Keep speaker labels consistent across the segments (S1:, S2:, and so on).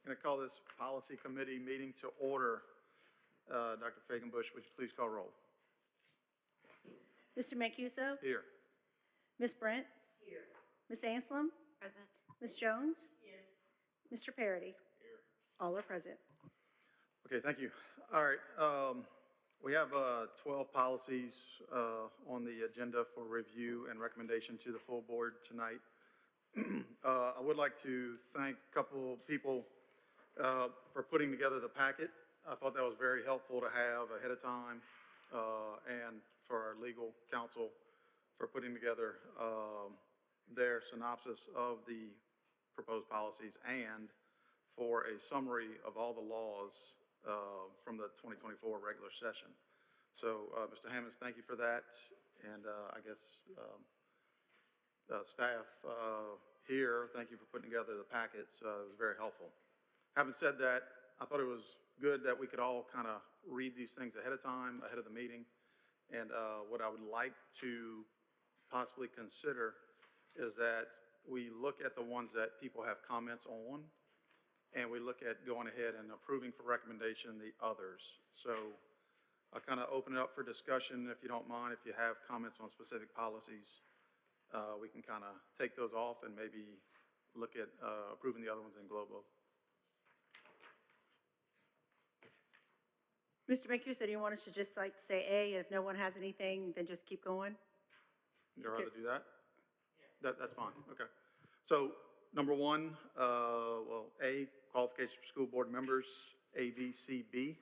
S1: Going to call this policy committee meeting to order. Dr. Fagenbush, would you please call roll?
S2: Mr. Mancuso?
S1: Here.
S2: Ms. Brent? Here. Ms. Anselm?
S3: Present.
S2: Ms. Jones? Here. Mr. Parity? Here. All are present.
S1: Okay, thank you. All right, we have 12 policies on the agenda for review and recommendation to the full board tonight. I would like to thank a couple of people for putting together the packet. I thought that was very helpful to have ahead of time, and for our legal counsel for putting together their synopsis of the proposed policies and for a summary of all the laws from the 2024 regular session. So, Mr. Hammonds, thank you for that. And I guess staff here, thank you for putting together the packets. It was very helpful. Having said that, I thought it was good that we could all kind of read these things ahead of time, ahead of the meeting. And what I would like to possibly consider is that we look at the ones that people have comments on, and we look at going ahead and approving for recommendation the others. So I'll kind of open it up for discussion, if you don't mind. If you have comments on specific policies, we can kind of take those off and maybe look at approving the other ones in globo.
S2: Mr. Mancuso, do you want us to just like say A, and if no one has anything, then just keep going?
S1: You'd rather
S2: Yes.
S1: do that? Yeah. That's fine, okay. So number one, well, A, qualifications for school board members, A, B, C, B.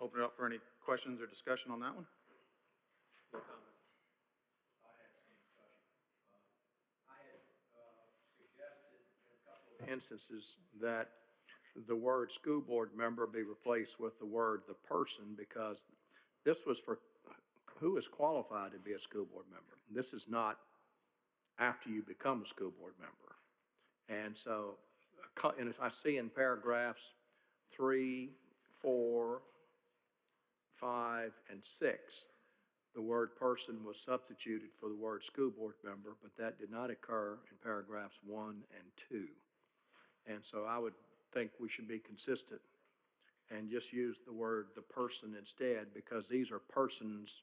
S1: Open it up for any questions or discussion on that one.
S4: No comments. I had some discussion. I had suggested in a couple of instances that the word school board member be replaced with the word the person, because this was for who is qualified to be a school board member. This is not after you become a school board member. And so, and I see in paragraphs 3, 4, 5, and 6, the word person was substituted for the word school board member, but that did not occur in paragraphs 1 and 2. And so I would think we should be consistent and just use the word the person instead, because these are persons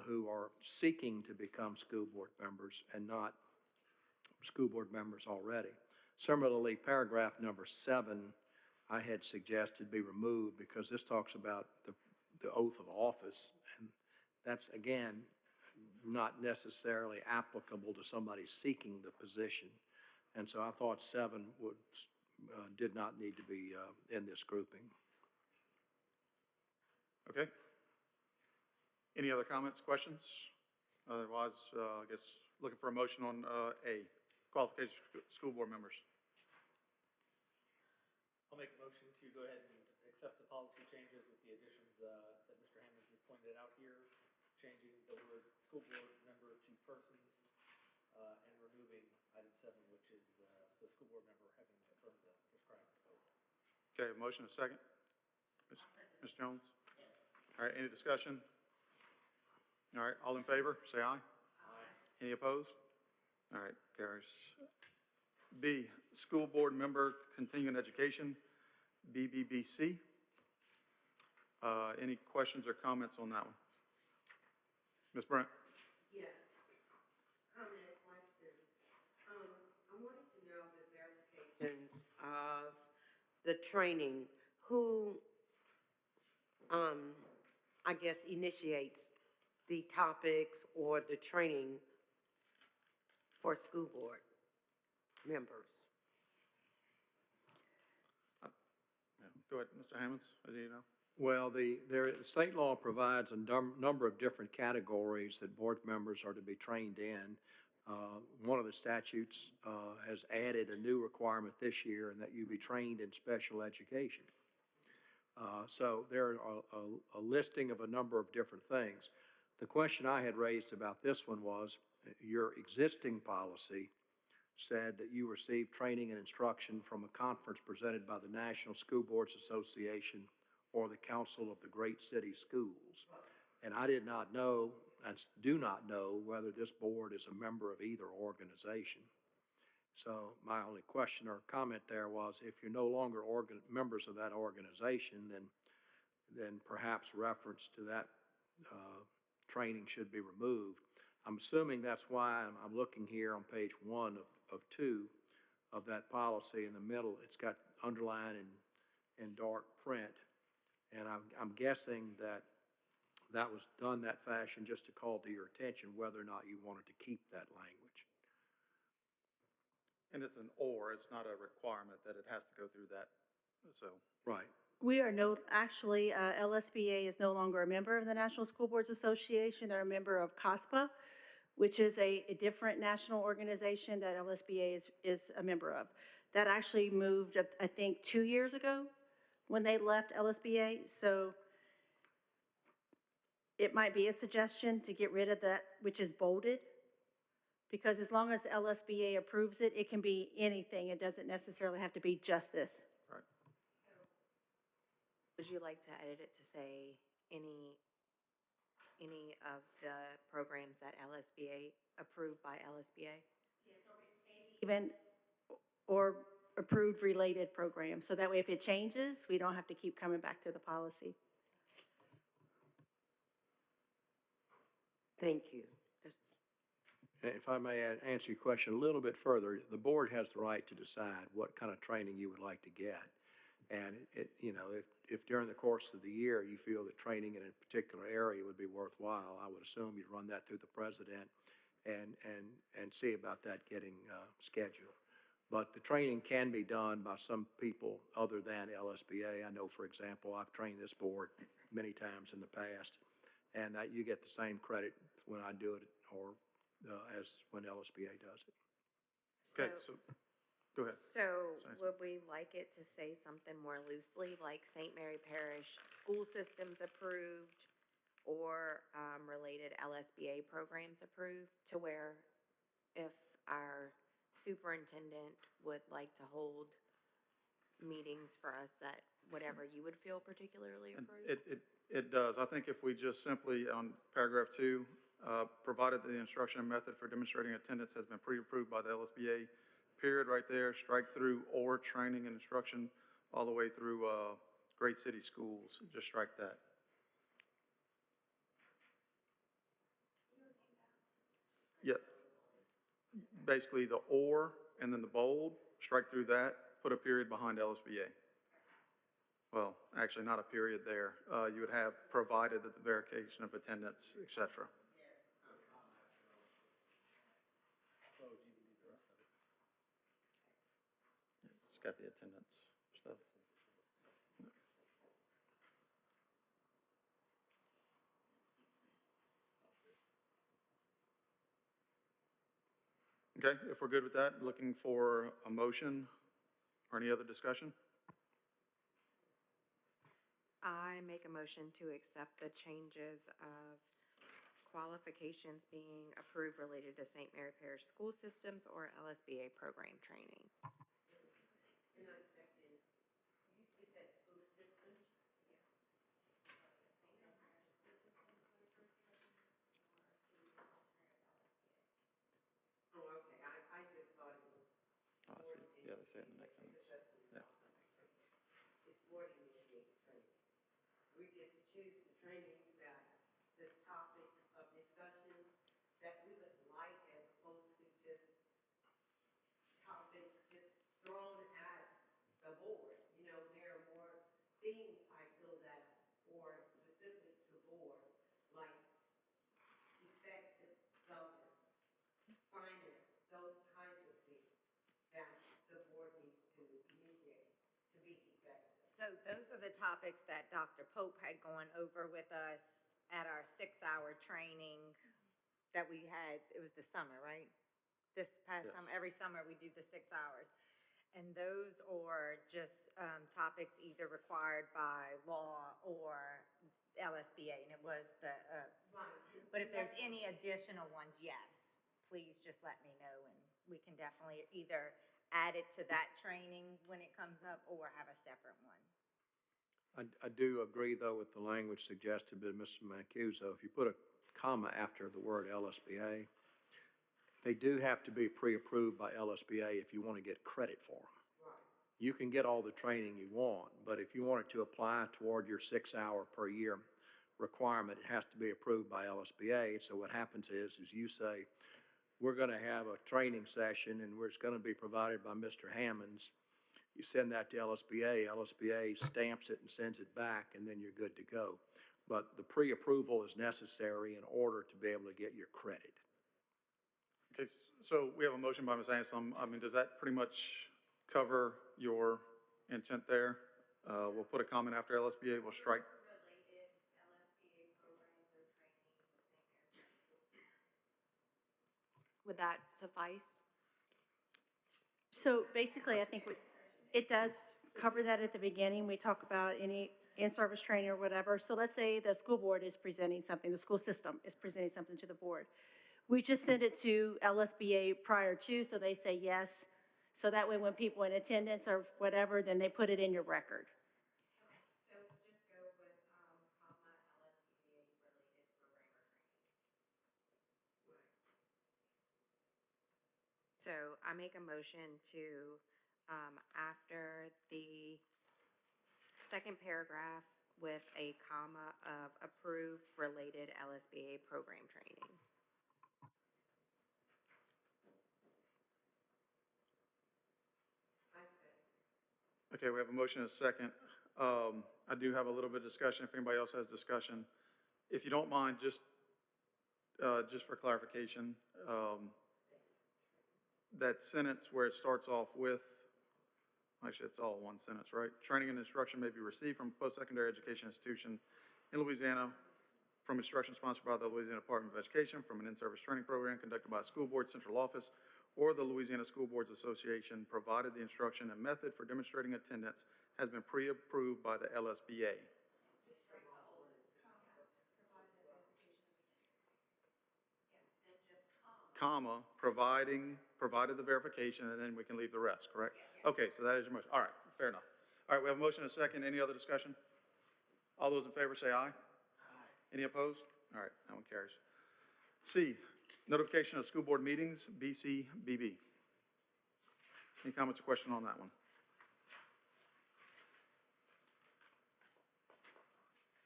S4: who are seeking to become school board members and not school board members already. Similarly, paragraph number 7, I had suggested be removed because this talks about the oath of office, and that's, again, not necessarily applicable to somebody seeking the position. And so I thought 7 did not need to be in this grouping.
S1: Okay. Any other comments, questions? Otherwise, I guess looking for a motion on A, qualifications for school board members.
S5: I'll make a motion to go ahead and accept the policy changes with the additions that Mr. Hammonds has pointed out here, changing the word school board member to persons, and removing item 7, which is the school board member having affirmed the prescribed oath.
S1: Okay, a motion, a second. Ms. Jones? Yes. All right, any discussion? All right, all in favor, say aye. Aye. Any opposed? All right, carries. B, school board member continuing education, BBBC. Any questions or comments on that one? Ms. Brent?
S6: Yes. Comment, question. I wanted to know the verifications of the training. Who, I guess, initiates the topics or the training for school board members?
S1: Go ahead, Mr. Hammonds, do you know?
S4: Well, the state law provides a number of different categories that board members are to be trained in. One of the statutes has added a new requirement this year, and that you be trained in special education. So there are a listing of a number of different things. The question I had raised about this one was, your existing policy said that you received training and instruction from a conference presented by the National School Boards Association or the Council of the Great City Schools. And I did not know, and do not know, whether this board is a member of either organization. So my only question or comment there was, if you're no longer members of that organization, then perhaps reference to that training should be removed. I'm assuming that's why I'm looking here on page 1 of 2 of that policy in the middle. It's got underlined in dark print. And I'm guessing that that was done that fashion just to call to your attention whether or not you wanted to keep that language.
S1: And it's an or, it's not a requirement that it has to go through that, so.
S4: Right.
S2: We are actually, LSBA is no longer a member of the National School Boards Association. They're a member of COSPA, which is a different national organization that LSBA is a member of. That actually moved, I think, 2 years ago when they left LSBA. So it might be a suggestion to get rid of that, which is bolded, because as long as LSBA approves it, it can be anything. It doesn't necessarily have to be just this.
S1: Right.
S3: Would you like to edit it to say any of the programs that LSBA, approved by LSBA?
S2: Even, or approved related programs. So that way if it changes, we don't have to keep coming back to the policy.
S6: Thank you.
S4: If I may answer your question a little bit further, the board has the right to decide what kind of training you would like to get. And if during the course of the year you feel that training in a particular area would be worthwhile, I would assume you'd run that through the president and see about that getting scheduled. But the training can be done by some people other than LSBA. I know, for example, I've trained this board many times in the past, and that you get the same credit when I do it or as when LSBA does it.
S1: Okay, so, go ahead.
S3: So
S1: Sorry.
S3: would we like it to say something more loosely, like St. Mary Parish School Systems approved or related LSBA programs approved, to where if our superintendent would like to hold meetings for us, that whatever you would feel particularly
S1: And
S3: approved?
S1: it does. I think if we just simply, on paragraph 2, provided that the instruction and method for demonstrating attendance has been pre-approved by the LSBA, period, right there, strike through or training and instruction all the way through Great City Schools, just strike that. Yeah. Basically the or and then the bold, strike through that, put a period behind LSBA. Well, actually not a period there. You would have provided that the verification of attendance, et cetera.
S5: So do you need the rest of it?
S1: It's got the attendance stuff. Okay, if we're good with that, looking for a motion or any other discussion?
S3: I make a motion to accept the changes of qualifications being approved related to St. Mary Parish School Systems or LSBA program training.
S6: And I second, you said school systems? Oh, okay, I just thought it was.
S1: Oh, I see. Yeah, they say it in the next sentence. Yeah.
S6: It's board initiated training. We get to choose the trainings that, the topics of discussions that we would like, as opposed to just topics just thrown at the board. You know, there are more things I feel that, or specific to boards, like effective governance, finance, those kinds of things that the board needs to initiate to be effective.
S7: So those are the topics that Dr. Pope had gone over with us at our 6-hour training that we had, it was the summer, right? This past
S1: Yes.
S7: summer, every summer we do the 6 hours. And those are just topics either required by law or LSBA, and it was the,
S6: Right.
S7: but if there's any additional ones, yes, please just let me know, and we can definitely either add it to that training when it comes up or have a separate one.
S4: I do agree, though, with the language suggested by Mr. Mancuso. If you put a comma after the word LSBA, They do have to be pre-approved by LSBA if you want to get credit for them. You can get all the training you want, but if you want it to apply toward your 6-hour per year requirement, it has to be approved by LSBA. So what happens is you say, we're going to have a training session and it's going to be provided by Mr. Hammonds. You send that to LSBA, LSBA stamps it and sends it back, and then you're good to go. But the pre-approval is necessary in order to be able to get your credit.
S1: Okay, so we have a motion by Ms. Anderson. I mean, does that pretty much cover your intent there? We'll put a comment after LSBA, we'll strike.
S3: Related LSBA programs or training. Would that suffice?
S2: So basically, I think it does cover that at the beginning. We talk about any in-service training or whatever. So let's say the school board is presenting something, the school system is presenting something to the board. We just send it to LSBA prior to, so they say yes. So that way when people in attendance or whatever, then they put it in your record.
S3: So just go with, comma, LSBA related program or training. So I make a motion to, after the second paragraph with a comma of approved related LSBA program training.
S1: Okay, we have a motion and a second. I do have a little bit of discussion, if anybody else has discussion. If you don't mind, just for clarification, that sentence where it starts off with, actually, it's all one sentence, right? Training and instruction may be received from a post-secondary education institution in Louisiana from instruction sponsored by the Louisiana Department of Education, from an in-service training program conducted by a school board central office or the Louisiana School Boards Association, provided the instruction and method for demonstrating attendance has been pre-approved by the LSBA. Comma, provided the verification, and then we can leave the rest, correct? Okay, so that is your motion. All right, fair enough. All right, we have a motion and a second. Any other discussion? All those in favor say aye. Aye. Any opposed? All right, that one carries. C, notification of school board meetings, BCBB. Any comments or questions on that one?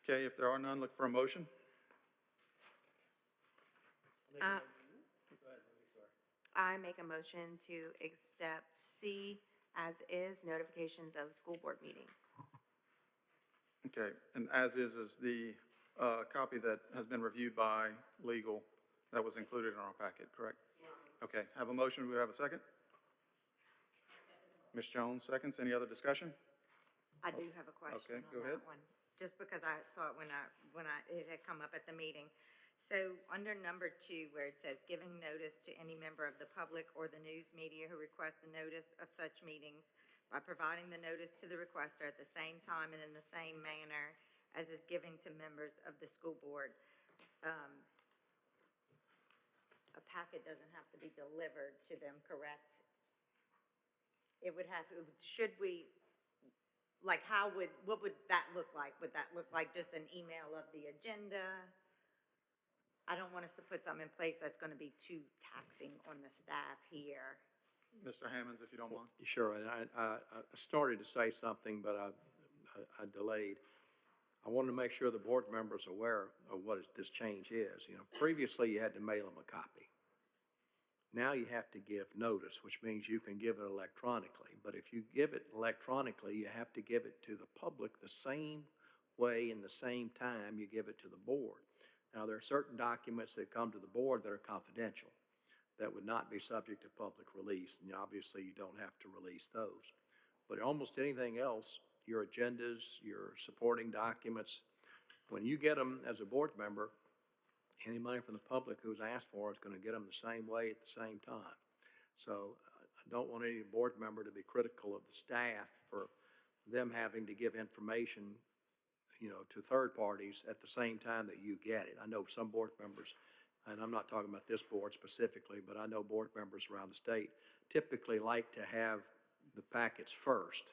S1: Okay, if there are none, look for a motion.
S5: Go ahead, Wendy, sorry.
S3: I make a motion to accept C as is, notifications of school board meetings.
S1: Okay, and as is the copy that has been reviewed by legal that was included in our packet, correct? Okay, have a motion, do we have a second? Ms. Jones, seconds, any other discussion?
S7: I do have a question
S1: Okay,
S7: on
S1: go ahead.
S7: that one, just because I saw it it had come up at the meeting. So under number 2, where it says giving notice to any member of the public or the news media who requests a notice of such meetings by providing the notice to the requester at the same time and in the same manner as is giving to members of the school board. A packet doesn't have to be delivered to them, correct? It would have to, should we, like, what would that look like? Would that look like just an email of the agenda? I don't want us to put something in place that's going to be too taxing on the staff here.
S1: Mr. Hammonds, if you don't mind.
S4: Sure, and I started to say something, but I delayed. I wanted to make sure the board members are aware of what this change is. You know, previously you had to mail them a copy. Now you have to give notice, which means you can give it electronically. But if you give it electronically, you have to give it to the public the same way and the same time you give it to the board. Now, there are certain documents that come to the board that are confidential, that would not be subject to public release, and obviously you don't have to release those. But almost anything else, your agendas, your supporting documents, when you get them as a board member, anybody from the public who's asked for is going to get them the same way at the same time. So I don't want any board member to be critical of the staff for them having to give information, you know, to third parties at the same time that you get it. I know some board members, and I'm not talking about this board specifically, but I know board members around the state typically like to have the packets first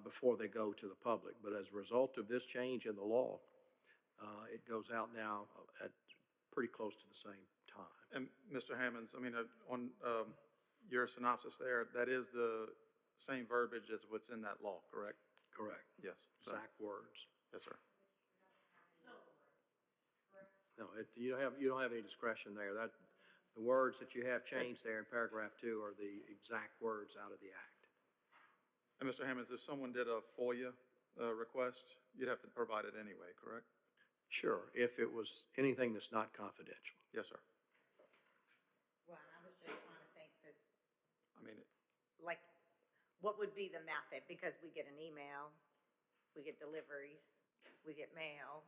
S4: before they go to the public. But as a result of this change in the law, it goes out now at pretty close to the same time.
S1: And Mr. Hammonds, I mean, on your synopsis there, that is the same verbiage as what's in that law, correct?
S4: Correct.
S1: Yes. So-
S4: Exact words.
S1: Yes, sir.
S4: No, you don't have any discretion there. The words that you have changed there in paragraph 2 are the exact words out of the act.
S1: And Mr. Hammonds, if someone did a FOIA request, you'd have to provide it anyway, correct?
S4: Sure, if it was anything that's not confidential.
S1: Yes, sir.
S7: Well, I was just trying to think, because,
S1: I mean,
S7: like, what would be the method? Because we get an email, we get deliveries, we get mail.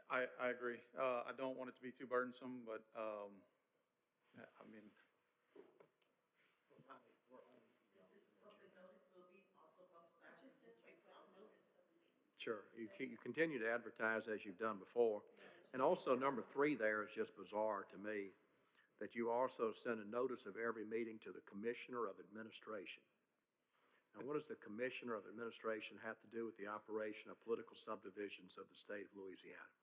S1: I agree. I don't want it to be too burdensome, but, yeah, I mean,
S4: Sure, you continue to advertise as you've done before. And also, number 3 there is just bizarre to me, that you also send a notice of every meeting to the Commissioner of Administration. Now, what does the Commissioner of Administration have to do with the operation of political subdivisions of the state of Louisiana?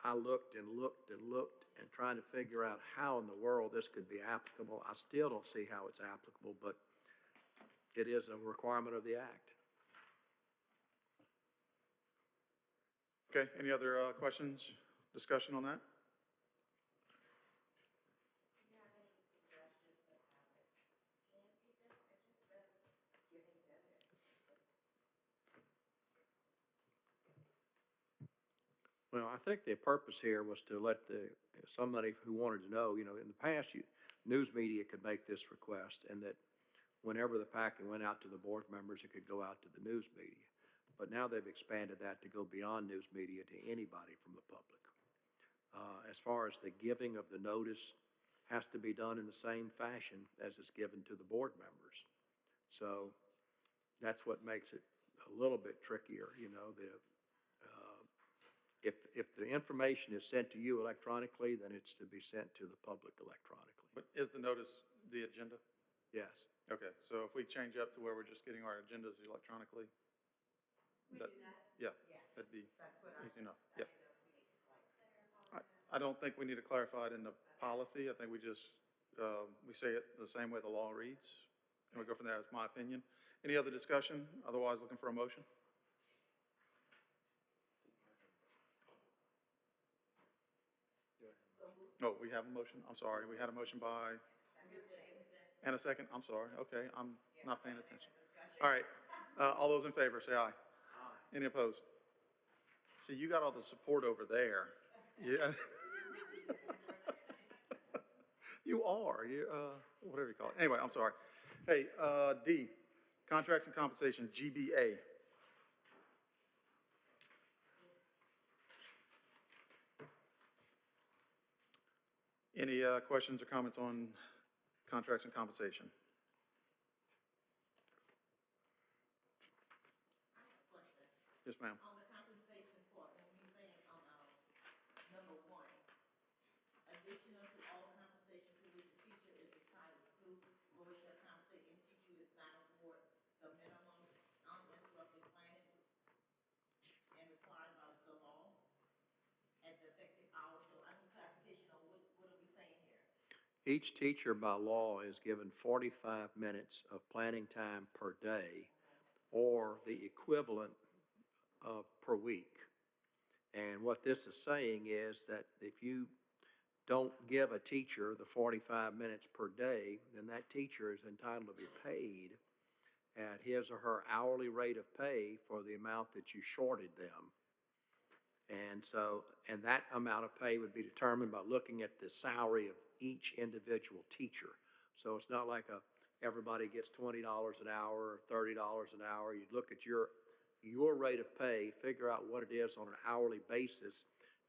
S4: I looked and looked and looked and trying to figure out how in the world this could be applicable. I still don't see how it's applicable, but it is a requirement of the act.
S1: okay, any other questions, discussion on that?
S4: Well, I think the purpose here was to let somebody who wanted to know, in the past, news media could make this request, and that whenever the packet went out to the board members, it could go out to the news media. But now they've expanded that to go beyond news media to anybody from the public. As far as the giving of the notice has to be done in the same fashion as it's given to the board members. So that's what makes it a little bit trickier, if the information is sent to you electronically, then it's to be sent to the public electronically.
S1: But is the notice the agenda?
S4: Yes.
S1: Okay, so if we change up to where we're just getting our agendas electronically? Yeah,
S7: Yes.
S1: that'd be
S7: That's what
S1: easy enough, yeah. I don't think we need to clarify it in the policy. I think we just, we say it the same way the law reads, and we go from there. That's my opinion. Any other discussion? Otherwise, looking for a motion? Oh, we have a motion? I'm sorry. We had a motion by, and a second? I'm sorry. Okay, I'm not paying attention. All right, all those in favor, say aye. Aye. Any opposed? See, you got all the support over there. Yeah. You are, whatever you call it. Anyway, I'm sorry. Hey, D, contracts and compensation, GBA. Any questions or comments on contracts and compensation? Yes, ma'am.
S6: On the compensation part, when you're saying on, number 1, additional to all compensation to which a teacher is entitled to school, board shall compensate any teacher who is not afforded the minimum uninterrupted planning and required by the law at the effective hour. So I need clarification on what are we saying here?
S4: Each teacher by law is given 45 minutes of planning time per day, or the equivalent of per week. And what this is saying is that if you don't give a teacher the 45 minutes per day, then that teacher is entitled to be paid at his or her hourly rate of pay for the amount that you shorted them. And that amount of pay would be determined by looking at the salary of each individual teacher. So it's not like everybody gets $20 an hour or $30 an hour. You'd look at your rate of pay, figure out what it is on an hourly basis,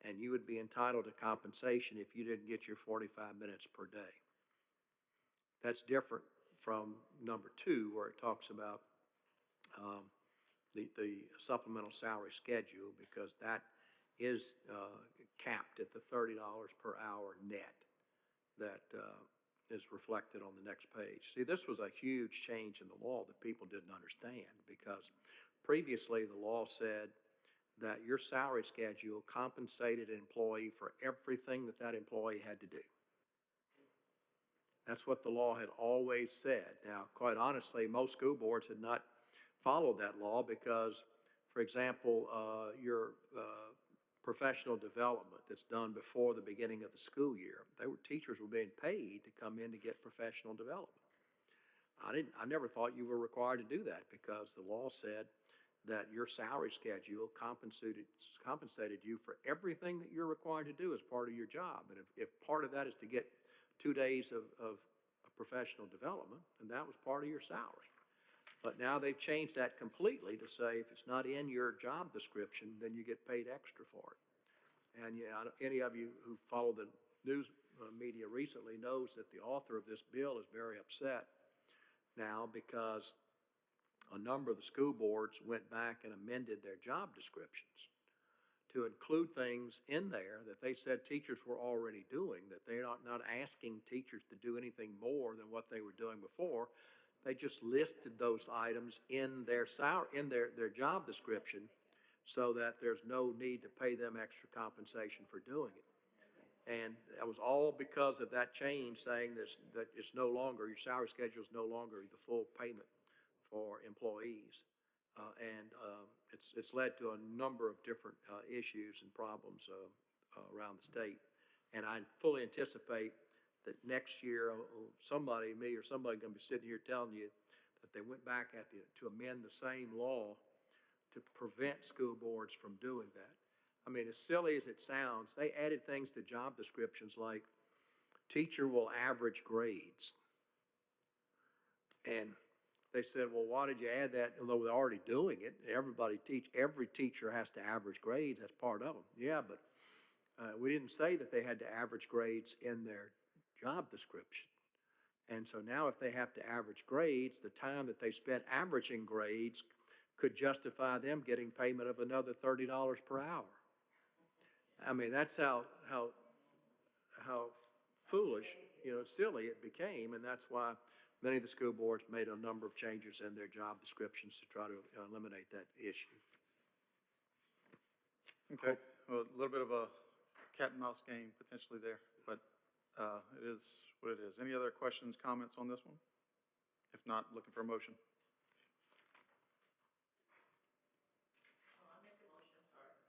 S4: and you would be entitled to compensation if you didn't get your 45 minutes per day. That's different from number 2, where it talks about the supplemental salary schedule, because that is capped at the $30 per hour net that is reflected on the next page. See, this was a huge change in the law that people didn't understand, because previously the law said that your salary schedule compensated an employee for everything that that employee had to do. That's what the law had always said. Now, quite honestly, most school boards had not followed that law because, for example, your professional development that's done before the beginning of the school year, teachers were being paid to come in to get professional development. I never thought you were required to do that because the law said that your salary schedule compensated you for everything that you're required to do as part of your job. And if part of that is to get 2 days of professional development, then that was part of your salary. But now they've changed that completely to say if it's not in your job description, then you get paid extra for it. And yeah, any of you who follow the news media recently knows that the author of this bill is very upset now because a number of the school boards went back and amended their job descriptions to include things in there that they said teachers were already doing, that they're not asking teachers to do anything more than what they were doing before. They just listed those items in their their job description so that there's no need to pay them extra compensation for doing it. And that was all because of that change saying that it's no longer, your salary schedule is no longer the full payment for employees. It's led to a number of different issues and problems around the state. And I fully anticipate that next year, somebody, me or somebody, going to be sitting here telling you that they went back to amend the same law to prevent school boards from doing that. I mean, as silly as it sounds, they added things to job descriptions like teacher will average grades. And they said, well, why did you add that? Although they're already doing it. Every teacher has to average grades. That's part of them. Yeah, but we didn't say that they had to average grades in their job description. And so now if they have to average grades, the time that they spent averaging grades could justify them getting payment of another $30 per hour. I mean, that's how foolish, silly it became, and that's why many of the school boards made a number of changes in their job descriptions to try to eliminate that issue.
S1: Okay, well, a little bit of a cat and mouse game potentially there, but it is what it is. Any other questions, comments on this one? If not, looking for a motion.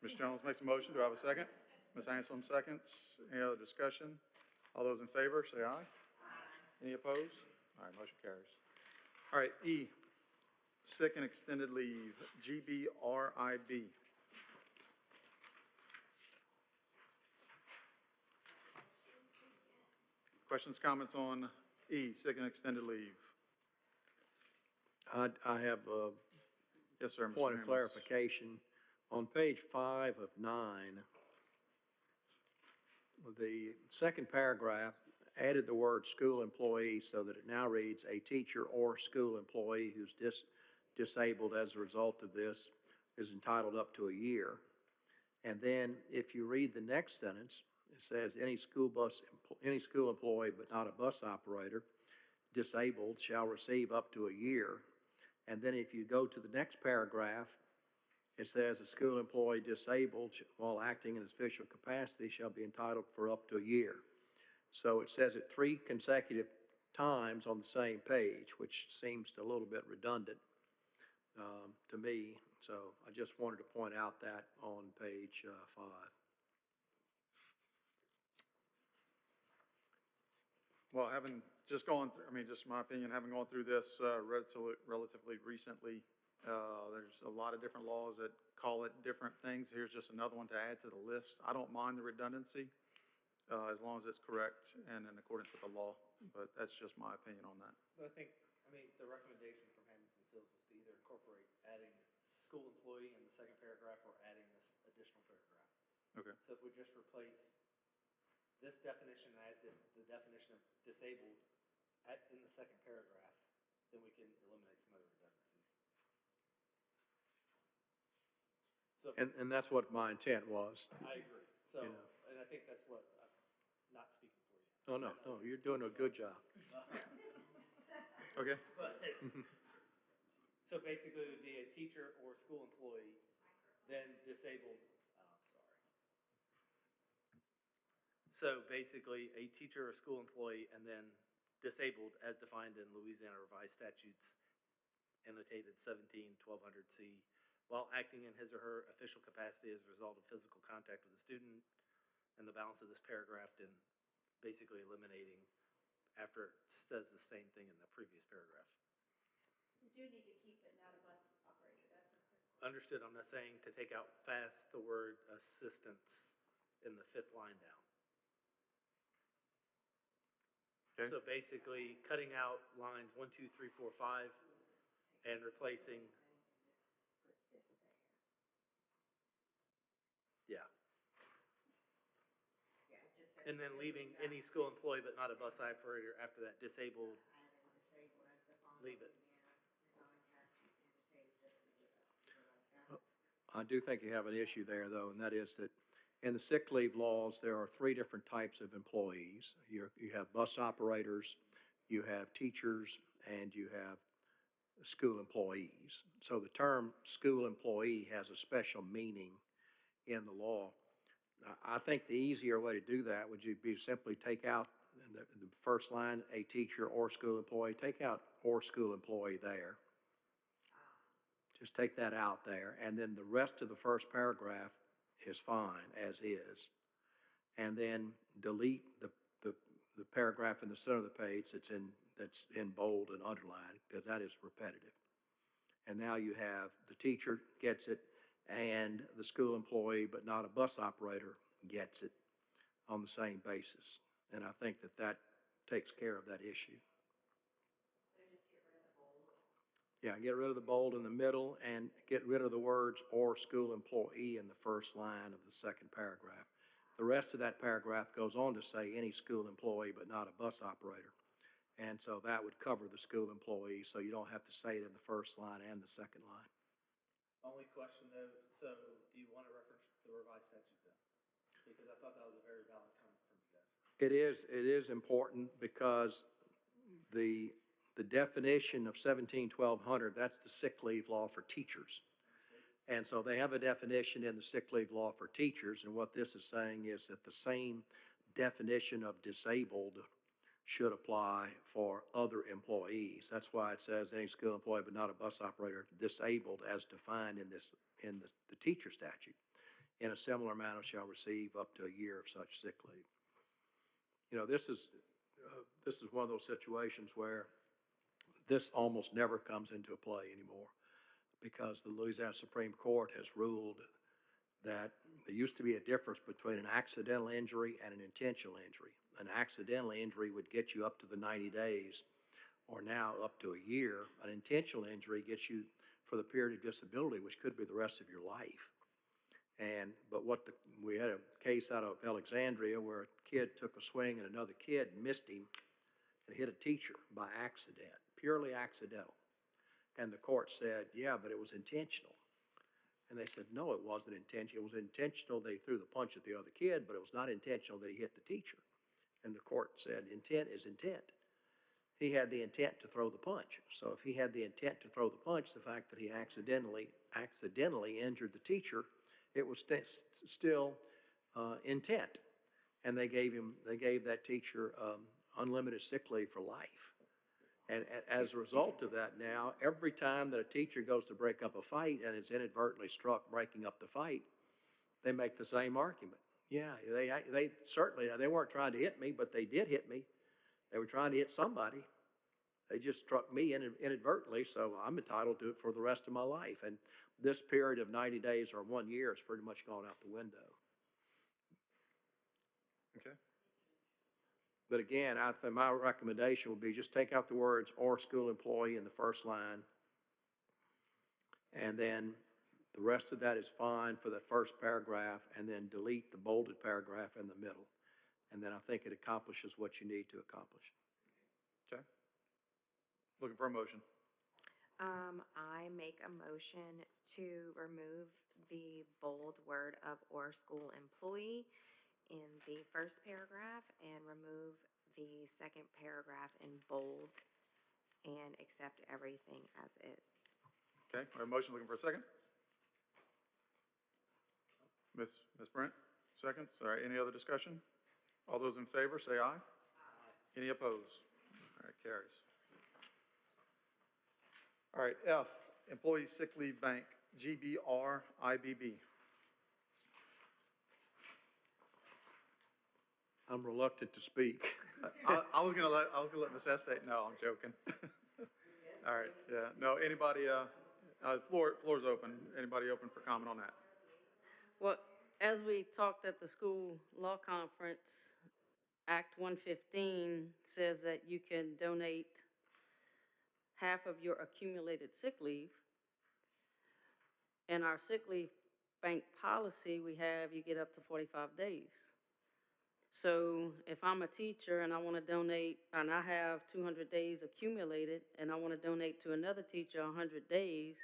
S1: Ms. Jones makes a motion. Do I have a second? Ms. Anselm seconds. Any other discussion? All those in favor, say aye. Any opposed? All right, motion carries. All right, E, sick and extended leave, GBRIB. Questions, comments on E, sick and extended leave?
S4: I have a
S1: Yes, sir, Mr.
S4: point of
S1: Hammonds.
S4: clarification. On page 5 of 9, the second paragraph added the word school employee so that it now reads a teacher or school employee who's disabled as a result of this is entitled up to a year. And then if you read the next sentence, it says any school employee but not a bus operator disabled shall receive up to a year. And then if you go to the next paragraph, it says a school employee disabled while acting in his official capacity shall be entitled for up to a year. So it says it 3 consecutive times on the same page, which seems a little bit redundant to me. So I just wanted to point out that on page 5.
S1: Well, having just gone through, just my opinion, having gone through this relatively recently, there's a lot of different laws that call it different things. Here's just another one to add to the list. I don't mind the redundancy as long as it's correct and in accordance with the law, but that's just my opinion on that.
S5: But I think, the recommendation from Hammonds and Sills was to either incorporate adding school employee in the second paragraph or adding this additional paragraph.
S1: Okay.
S5: So if we just replace this definition and add the definition of disabled in the second paragraph, then we can eliminate some other redundancies. So
S4: And that's what my intent was.
S5: I agree. So,
S4: You know.
S5: and I think that's what, not speaking for you.
S4: Oh, no, you're doing a good job.
S1: Okay.
S5: But, so basically it would be a teacher or school employee then disabled, sorry. So basically, a teacher or school employee, and then disabled as defined in Louisiana Revised Statutes annotated 17-1200C, while acting in his or her official capacity as a result of physical contact with a student, and the balance of this paragraph, and basically eliminating after it says the same thing in the previous paragraph.
S2: You do need to keep it not a bus operator, that's okay.
S5: Understood, I'm not saying to take out fast the word assistance in the 5th line down.
S1: Okay.
S5: So basically, cutting out lines 1, 2, 3, 4, 5, and replacing, yeah. And then leaving any school employee but not a bus operator after that, disabled, leave it.
S4: I do think you have an issue there, though, and that is that in the sick leave laws, there are 3 different types of employees. You have bus operators, you have teachers, and you have school employees. So the term school employee has a special meaning in the law. I think the easier way to do that would be simply take out the first line, a teacher or school employee, take out or school employee there. Just take that out there, and then the rest of the first paragraph is fine as is. And then delete the paragraph in the center of the page that's in bold and underlined, because that is repetitive. And now you have the teacher gets it, and the school employee, but not a bus operator, gets it on the same basis. And I think that takes care of that issue. Yeah, get rid of the bold in the middle and get rid of the words "or school employee" in the first line of the second paragraph. The rest of that paragraph goes on to say any school employee but not a bus operator. And so that would cover the school employee, so you don't have to say it in the first line and the second line.
S5: Only question though, so do you want to reference the revised statute then? Because I thought that was a very valid comment from you guys.
S4: It is important because the definition of 17-1200, that's the sick leave law for teachers. And so they have a definition in the sick leave law for teachers, and what this is saying is that the same definition of disabled should apply for other employees. That's why it says any school employee but not a bus operator disabled as defined in the teacher statute. In a similar manner shall receive up to a year of such sick leave. You know, this is one of those situations where this almost never comes into play anymore, because the Louisiana Supreme Court has ruled that there used to be a difference between an accidental injury and an intentional injury. An accidental injury would get you up to the 90 days, or now up to a year. An intentional injury gets you for the period of disability, which could be the rest of your life. But we had a case out of Alexandria where a kid took a swing and another kid missed him and hit a teacher by accident, purely accidental. And the court said, yeah, but it was intentional. And they said, no, it wasn't intentional. It was intentional that he threw the punch at the other kid, but it was not intentional that he hit the teacher. And the court said, intent is intent. He had the intent to throw the punch. So if he had the intent to throw the punch, the fact that he accidentally injured the teacher, it was still intent. And they gave that teacher unlimited sick leave for life. And as a result of that now, every time that a teacher goes to break up a fight and is inadvertently struck breaking up the fight, they make the same argument. Yeah, they certainly, they weren't trying to hit me, but they did hit me. They were trying to hit somebody. They just struck me inadvertently, so I'm entitled to it for the rest of my life. And this period of 90 days or 1 year has pretty much gone out the window.
S1: Okay.
S4: But again, I think my recommendation would be just take out the words "or school employee" in the first line. And then the rest of that is fine for the first paragraph, and then delete the bolded paragraph in the middle. And then I think it accomplishes what you need to accomplish.
S1: Okay. Looking for a motion.
S3: I make a motion to remove the bold word of "or school employee" in the first paragraph and remove the second paragraph in bold and accept everything as is.
S1: Okay, we have a motion. Looking for a second. Ms. Brent, seconds. All right, any other discussion? All those in favor, say aye. Any opposed? All right, carries. All right, F, Employee Sick Leave Bank, GBR IBB.
S4: I'm reluctant to speak.
S1: I was gonna let Ms. Estate know, I'm joking. All right, yeah, no, anybody, floor's open. Anybody open for comment on that?
S8: Well, as we talked at the school law conference, Act 115 says that you can donate half of your accumulated sick leave. In our sick leave bank policy, we have you get up to 45 days. So if I'm a teacher and I want to donate, and I have 200 days accumulated, and I want to donate to another teacher 100 days,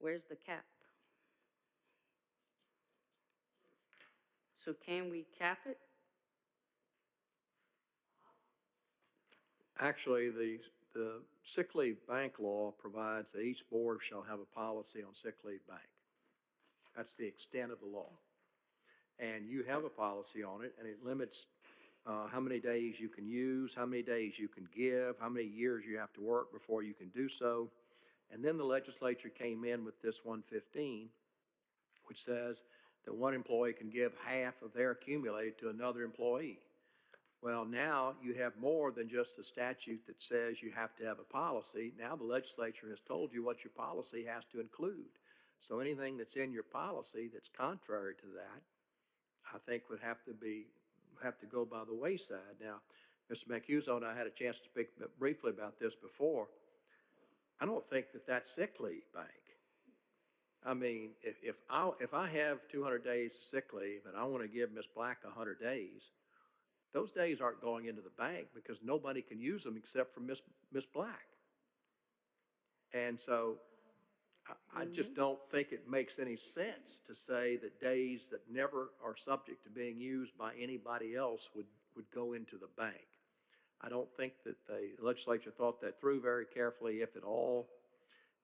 S8: where's the cap? So can we cap it?
S4: Actually, the sick leave bank law provides that each board shall have a policy on sick leave bank. That's the extent of the law. And you have a policy on it, and it limits how many days you can use, how many days you can give, how many years you have to work before you can do so. And then the legislature came in with this 115, which says that one employee can give half of their accumulated to another employee. Well, now you have more than just the statute that says you have to have a policy. Now the legislature has told you what your policy has to include. So anything that's in your policy that's contrary to that, I think would have to go by the wayside. Now, Mr. Mancuso and I had a chance to speak briefly about this before. I don't think that that's sick leave bank. I mean, if I have 200 days of sick leave and I want to give Ms. Black 100 days, those days aren't going into the bank because nobody can use them except for Ms. Black. And so I just don't think it makes any sense to say that days that never are subject to being used by anybody else would go into the bank. I don't think that the legislature thought that through very carefully, if at all.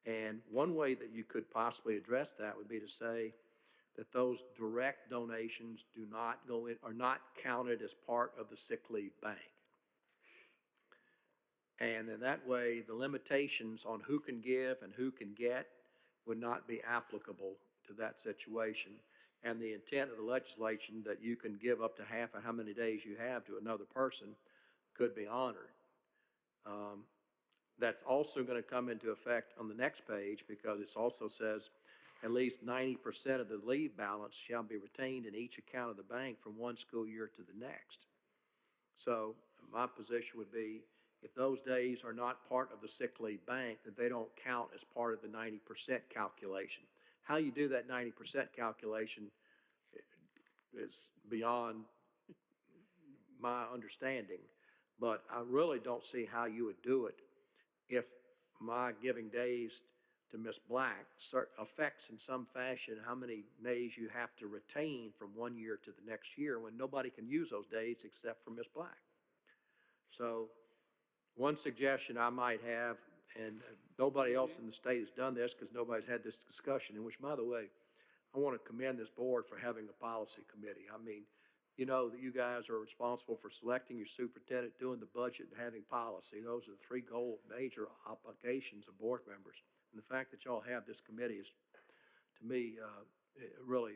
S4: And one way that you could possibly address that would be to say that those direct donations do not go in, are not counted as part of the sick leave bank. And in that way, the limitations on who can give and who can get would not be applicable to that situation. And the intent of the legislation that you can give up to half of how many days you have to another person could be honored. That's also going to come into effect on the next page because it also says at least 90% of the leave balance shall be retained in each account of the bank from one school year to the next. So my position would be if those days are not part of the sick leave bank, that they don't count as part of the 90% calculation. How you do that 90% calculation is beyond my understanding, but I really don't see how you would do it if my giving days to Ms. Black affects in some fashion how many days you have to retain from one year to the next year when nobody can use those days except for Ms. Black. So one suggestion I might have, and nobody else in the state has done this because nobody's had this discussion, in which, by the way, I want to commend this board for having a policy committee. I mean, you know that you guys are responsible for selecting your superintendent, doing the budget, and having policy. Those are the three major obligations of board members. And the fact that y'all have this committee is, to me, really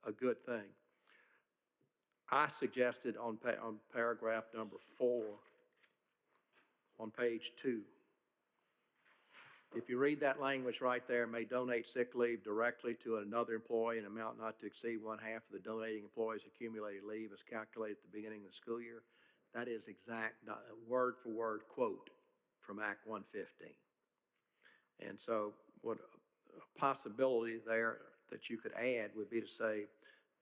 S4: a good thing. I suggested on paragraph number 4 on page 2, if you read that language right there, may donate sick leave directly to another employee in an amount not to exceed 1/2 of the donating employee's accumulated leave as calculated at the beginning of the school year. That is exact word for word quote from Act 115. And so what a possibility there that you could add would be to say,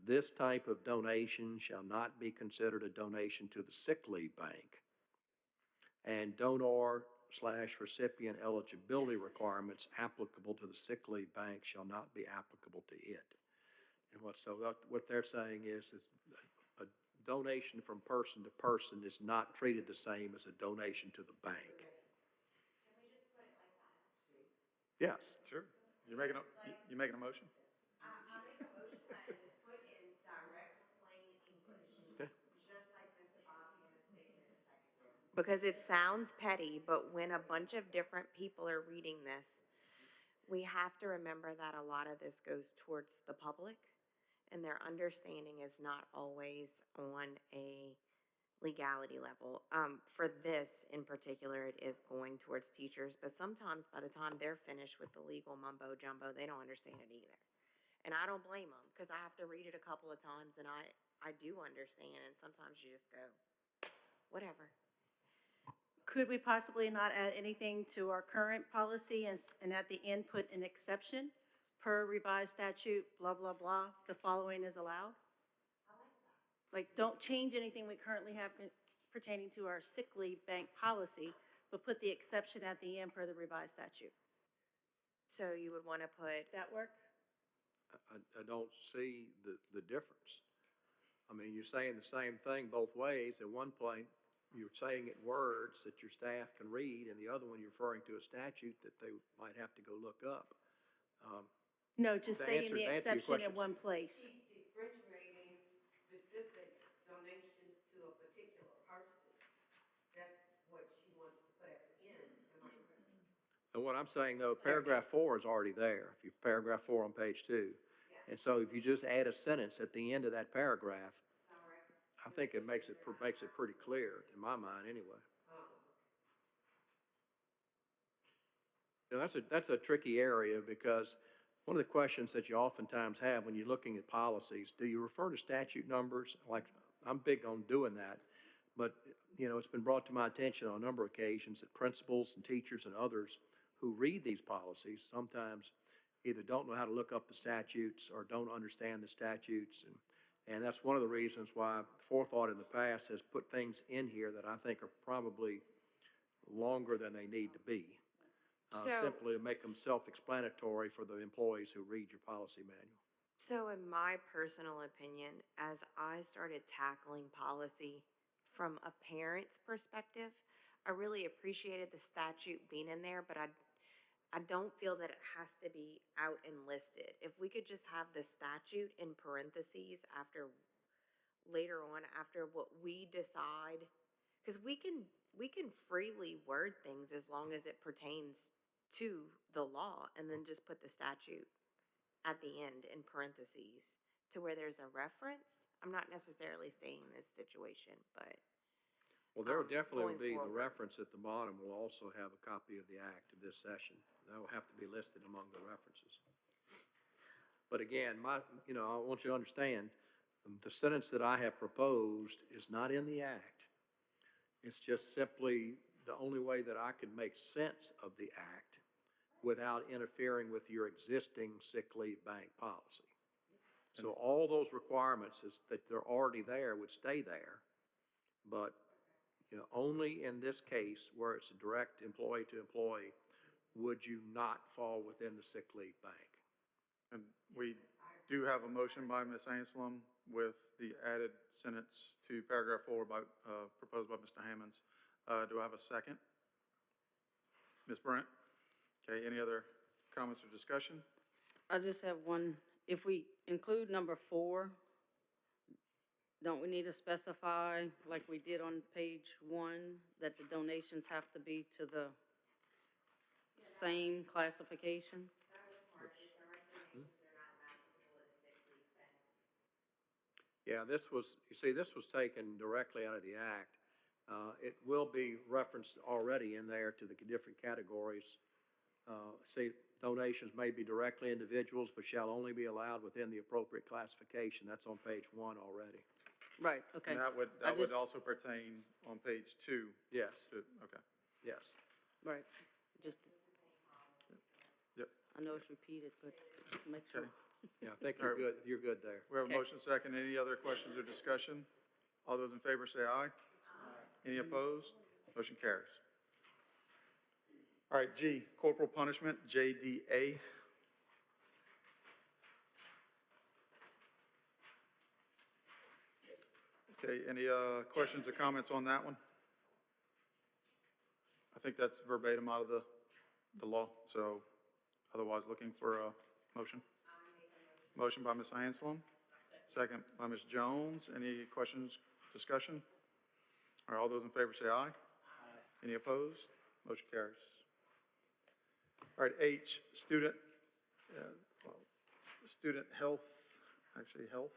S4: this type of donation shall not be considered a donation to the sick leave bank. And donor/recipient eligibility requirements applicable to the sick leave bank shall not be applicable to it. And what they're saying is a donation from person to person is not treated the same as a donation to the bank.
S3: Can we just put it like that?
S4: Yes.
S1: Sure. You making a motion?
S3: I make a motion Because it sounds petty, but when a bunch of different people are reading this, we have to remember that a lot of this goes towards the public, and their understanding is not always on a legality level. For this in particular, it is going towards teachers, but sometimes by the time they're finished with the legal mumbo jumbo, they don't understand it either. And I don't blame them, because I have to read it a couple of times, and I do understand, and sometimes you just go, whatever.
S2: Could we possibly not add anything to our current policy and at the end put an exception per revised statute, blah, blah, blah, the following is allowed? Like, don't change anything we currently have pertaining to our sick leave bank policy, but put the exception at the end per the revised statute.
S3: So you would want to put,
S2: That work?
S4: I don't see the difference. I mean, you're saying the same thing both ways. At one point, you're saying it in words that your staff can read, and the other one, you're referring to a statute that they might have to go look up.
S2: No, just
S4: To
S2: stating
S4: answer-
S2: the
S4: to answer your
S2: exception in
S4: questions.
S2: one place.
S6: He's differentiating specific donations to a particular person. That's what she wants to put at the end, am I correct?
S4: And what I'm saying, though, paragraph 4 is already there, if you, paragraph 4 on page 2. And so if you just add a sentence at the end of that paragraph, I think it makes it pretty clear, in my mind, anyway. You know, that's a tricky area, because one of the questions that you oftentimes have when you're looking at policies, do you refer to statute numbers? Like, I'm big on doing that, but, you know, it's been brought to my attention on a number of occasions that principals and teachers and others who read these policies sometimes either don't know how to look up the statutes or don't understand the statutes. And that's one of the reasons why forethought in the past has put things in here that I think are probably longer than they need to be. Simply to make them self-explanatory for the employees who read your policy manual.
S3: so in my personal opinion, as I started tackling policy from a parent's perspective, I really appreciated the statute being in there, but I don't feel that it has to be out and listed. If we could just have the statute in parentheses after, later on, after what we decide, because we can freely word things as long as it pertains to the law, and then just put the statute at the end in parentheses to where there's a reference. I'm not necessarily saying this situation, but
S4: Well, there will definitely
S3: going
S4: be the
S3: forward.
S4: reference at the bottom will also have a copy of the act of this session. That will have to be listed among the references. But again, I want you to understand, the sentence that I have proposed is not in the act. It's just simply the only way that I could make sense of the act without interfering with your existing sick leave bank policy. So all those requirements that they're already there would stay there, but only in this case where it's a direct employee to employee would you not fall within the sick leave bank.
S1: And we do have a motion by Ms. Anselm with the added sentence to paragraph 4 proposed by Mr. Hammonds. Do I have a second? Ms. Brent? Okay, any other comments or discussion?
S8: I just have one. If we include number 4, don't we need to specify, like we did on page 1, that the donations have to be to the same classification?
S4: Yeah, this was taken directly out of the act. It will be referenced already in there to the different categories. Say donations may be directly individuals, but shall only be allowed within the appropriate classification. That's on page 1 already.
S8: Right, okay.
S1: And that would also pertain on page 2?
S4: Yes,
S1: Okay.
S4: yes.
S8: Right, just,
S1: Yep.
S8: I know it's repeated, but just to make sure.
S1: Okay.
S4: Yeah, I think
S1: All right.
S4: you're good there.
S1: We have a
S8: Okay.
S1: motion second. Any other questions or discussion? All those in favor say aye. Any opposed? Motion carries. All right, G, corporal punishment, JDA. Okay, any questions or comments on that one? I think that's verbatim out of the law, so otherwise looking for a motion. Motion by Ms. Anselm, second by Ms. Jones. Any questions, discussion? All right, all those in favor say aye. Any opposed? Motion carries. All right, H, well, student health, actually health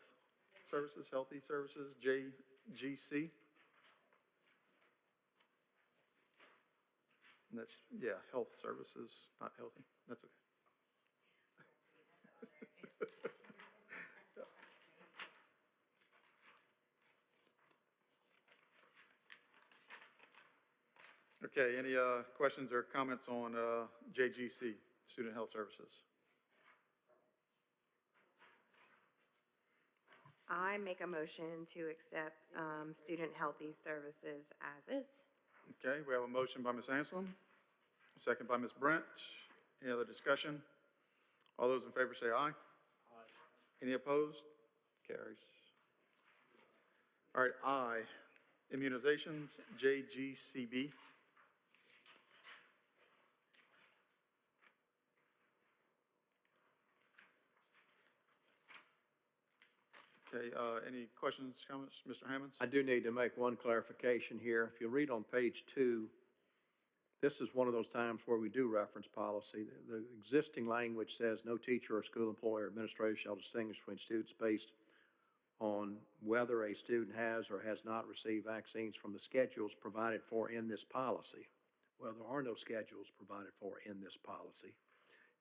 S1: services, healthy services, JGC. And that's, yeah, health services, not healthy. That's okay. Okay, any questions or comments on JGC, Student Health Services?
S3: I make a motion to accept student healthy services as is.
S1: Okay, we have a motion by Ms. Anselm, a second by Ms. Brent. Any other discussion? All those in favor say aye. Aye. Any opposed? Carries. All right, I, immunizations, JGCB. Okay, any questions, comments, Mr. Hammonds?
S4: I do need to make one clarification here. If you read on page 2, this is one of those times where we do reference policy. The existing language says, "No teacher or school employee or administrator shall distinguish between students based on whether a student has or has not received vaccines from the schedules provided for in this policy." Well, there are no schedules provided for in this policy.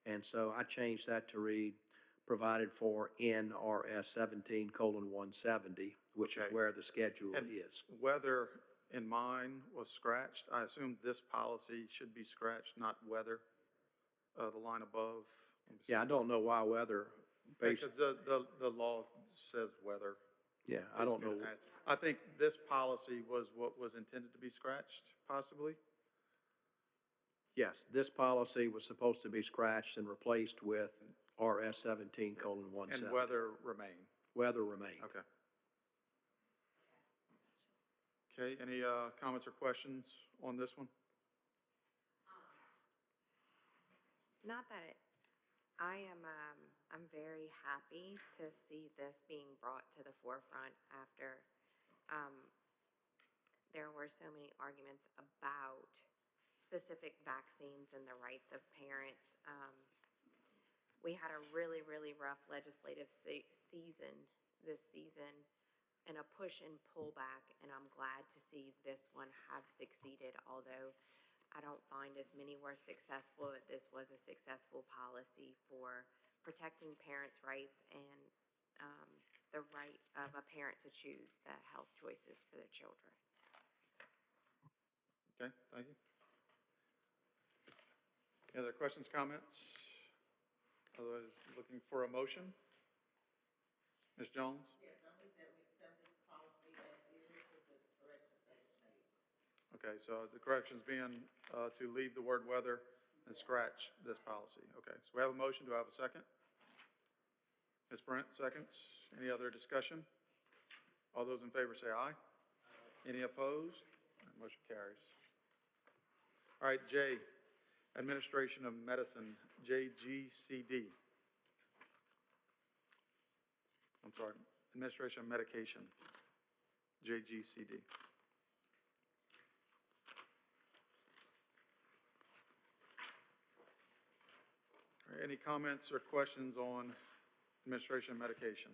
S4: And so I changed that to read, "provided for in RS 17:170, which is
S1: Okay.
S4: where the schedule
S1: And
S4: is.
S1: whether in mine was scratched, I assume this policy should be scratched, not whether, the line above. Let me see.
S4: Yeah, I don't know why whether based,
S1: Because the law says whether.
S4: yeah, I don't know.
S1: I think this policy was what was intended to be scratched, possibly.
S4: Yes, this policy was supposed to be scratched and replaced with RS 17:170.
S1: And whether remain.
S4: Weather remained.
S1: Okay. Okay, any comments or questions on this one?
S3: Not that it, I am, I'm very happy to see this being brought to the forefront after, there were so many arguments about specific vaccines and the rights of parents. We had a really, really rough legislative season this season and a push and pull back, and I'm glad to see this one have succeeded, although I don't find as many were successful. This was a successful policy for protecting parents' rights and the right of a parent to choose the health choices for their children.
S1: Okay, thank you. Any other questions, comments? Otherwise, looking for a motion? Ms. Jones?
S6: Yes, I move that we accept this policy as is with the corrections that it states.
S1: Okay, so the corrections being to leave the word whether and scratch this policy. Okay, so we have a motion. Do I have a second? Ms. Brent, seconds. Any other discussion? All those in favor say aye. Any opposed? Motion carries. All right, J, Administration of Medicine, JGCD. I'm sorry, Administration of Medication, JGCD. All right, any comments or questions on Administration of Medication?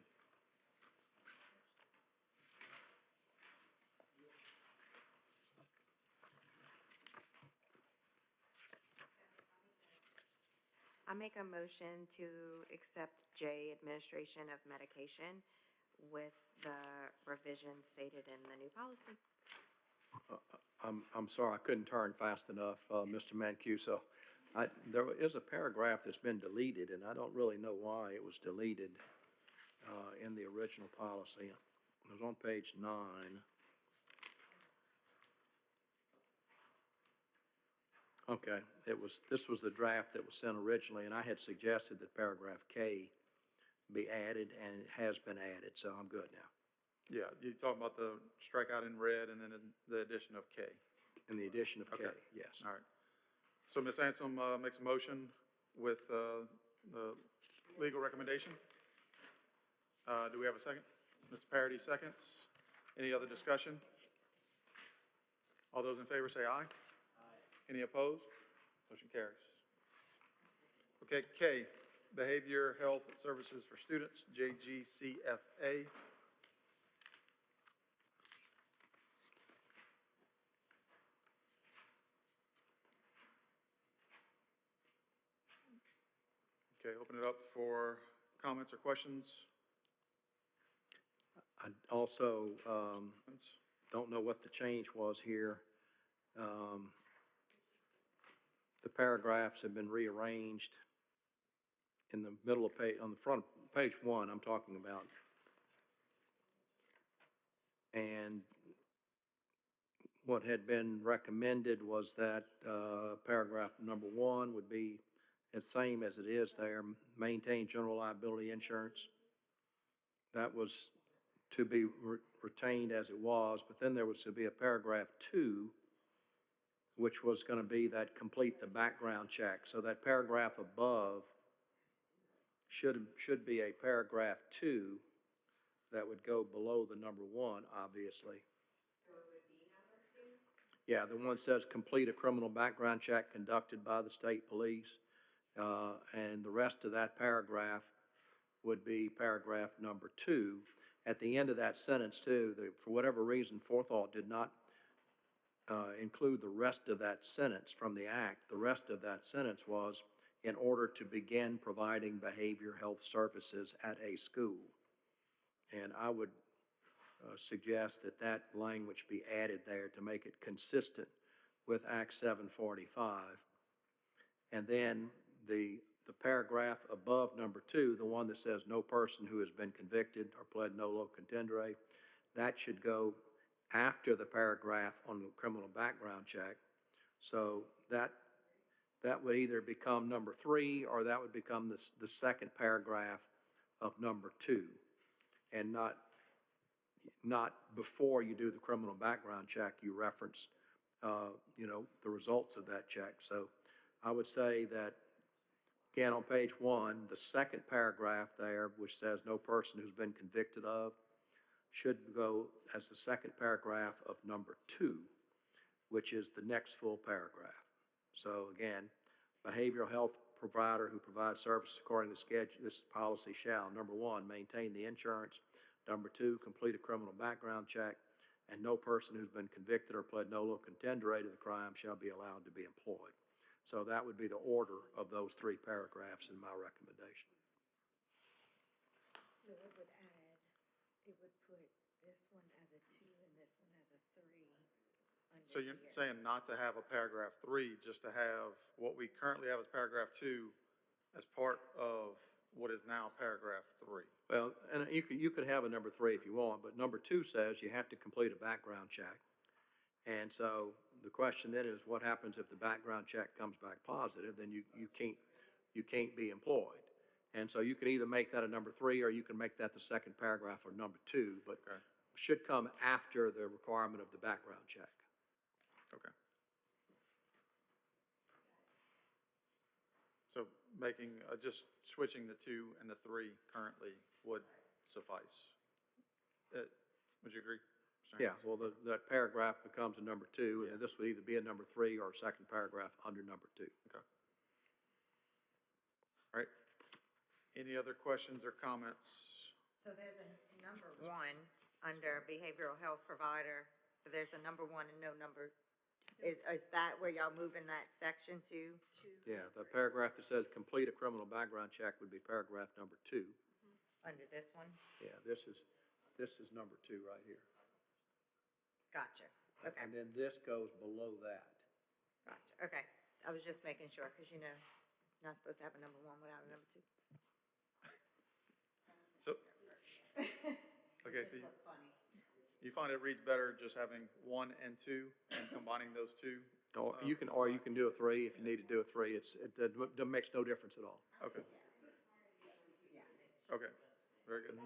S3: I make a motion to accept J, Administration of Medication, with the revisions stated in the new policy.
S4: I'm sorry, I couldn't turn fast enough, Mr. Mancuso. There is a paragraph that's been deleted, and I don't really know why it was deleted in the original policy. It was on page 9. Okay, this was the draft that was sent originally, and I had suggested that paragraph K be added, and it has been added, so I'm good now.
S1: Yeah, you're talking about the strikeout in red and then the addition of K.
S4: In the addition of K,
S1: Okay.
S4: yes.
S1: All right. So Ms. Anselm makes a motion with the legal recommendation. Do we have a second? Mr. Parity seconds. Any other discussion? All those in favor say aye. Any opposed? Motion carries. Okay, K, Behavior Health Services for Students, JGCFA. Okay, open it up for comments or questions.
S4: I also don't know what the change was here. The paragraphs have been rearranged in the middle of page, on the front, page 1 I'm talking about. And what had been recommended was that paragraph number 1 would be the same as it is there, maintain general liability insurance. That was to be retained as it was, but then there was to be a paragraph 2, which was going to be that complete the background check. So that paragraph above should be a paragraph 2 that would go below the number 1, obviously.
S3: So it would be number 2?
S4: Yeah, the one says complete a criminal background check conducted by the state police. And the rest of that paragraph would be paragraph number 2. At the end of that sentence too, for whatever reason, Forethought did not include the rest of that sentence from the act. The rest of that sentence was, in order to begin providing behavior health services at a school. And I would suggest that that language be added there to make it consistent with Act 745. And then the paragraph above number 2, the one that says no person who has been convicted or pled nolo contendere, that should go after the paragraph on the criminal background check. So that would either become number 3 or that would become the second paragraph of number 2, and not before you do the criminal background check, you reference, the results of that check. So I would say that, again, on page 1, the second paragraph there, which says no person who's been convicted of, should go as the second paragraph of number 2, which is the next full paragraph. So again, behavioral health provider who provides services according to schedule, this policy shall, number 1, maintain the insurance, number 2, complete a criminal background check, and no person who's been convicted or pled nolo contendere to the crime shall be allowed to be employed. So that would be the order of those 3 paragraphs in my recommendation.
S7: So it would add, it would put this one as a 2 and this one as a 3 under
S1: So you're
S7: here.
S1: saying not to have a paragraph 3, just to have what we currently have as paragraph 2 as part of what is now paragraph 3?
S4: Well, and you could have a number 3 if you want, but number 2 says you have to complete a background check. And so the question then is, what happens if the background check comes back positive? Then you can't be employed. And so you can either make that a number 3 or you can make that the second paragraph or number 2, but
S1: Okay.
S4: should come after the requirement of the background check.
S1: Okay. So making, just switching the 2 and the 3 currently would suffice. Would you agree? Mr.
S4: Yeah,
S1: Haynes?
S4: well, that paragraph becomes a number 2,
S1: Yeah.
S4: and this would either be a number 3 or a second paragraph under number 2.
S1: Okay. All right. Any other questions or comments?
S7: So there's a number 1 under behavioral health provider, but there's a number 1 and no number. Is that where y'all moving that section to?
S4: Yeah, the paragraph that says complete a criminal background check would be paragraph number 2.
S7: Under this one?
S4: Yeah, this is number 2 right here.
S7: Gotcha. Okay,
S4: And then this goes below that.
S7: gotcha. Okay. I was just making sure, because you're not supposed to have a number 1 without a number 2.
S1: So, okay, so you find it reads better just having 1 and 2 and combining those 2?
S4: Or you can do a 3 if you need to do a 3. It makes no difference at all.
S1: Okay. Okay, very good.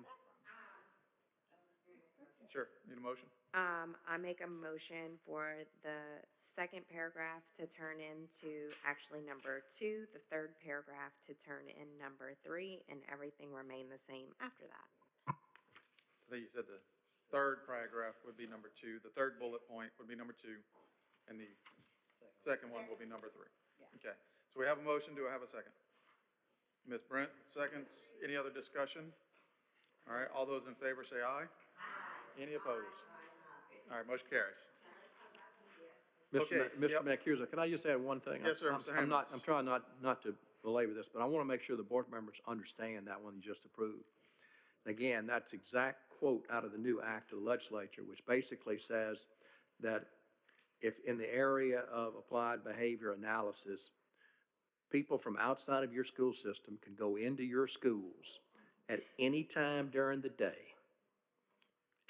S1: Sure, need a motion?
S3: I make a motion for the second paragraph to turn into actually number 2, the third paragraph to turn in number 3, and everything remain the same after that.
S1: I think you said the third paragraph would be number 2, the third bullet point would be number 2, and the Second one will be number 3. Okay, so we have a motion, do I have a second? Ms. Brent, seconds, any other discussion? All right, all those in favor say aye. Aye. Any opposed? All right, motion carries. Okay,
S4: Mr.
S1: yep.
S4: Mancuso, can I just add one thing?
S1: Yes, sir,
S4: I'm-
S1: Mr.
S4: I'm not,
S1: Hammonds.
S4: I'm trying not to belabor this, but I want to make sure the board members understand that one you just approved. And again, that's exact quote out of the new act of the legislature, which basically says that if in the area of applied behavior analysis, people from outside of your school system can go into your schools at any time during the day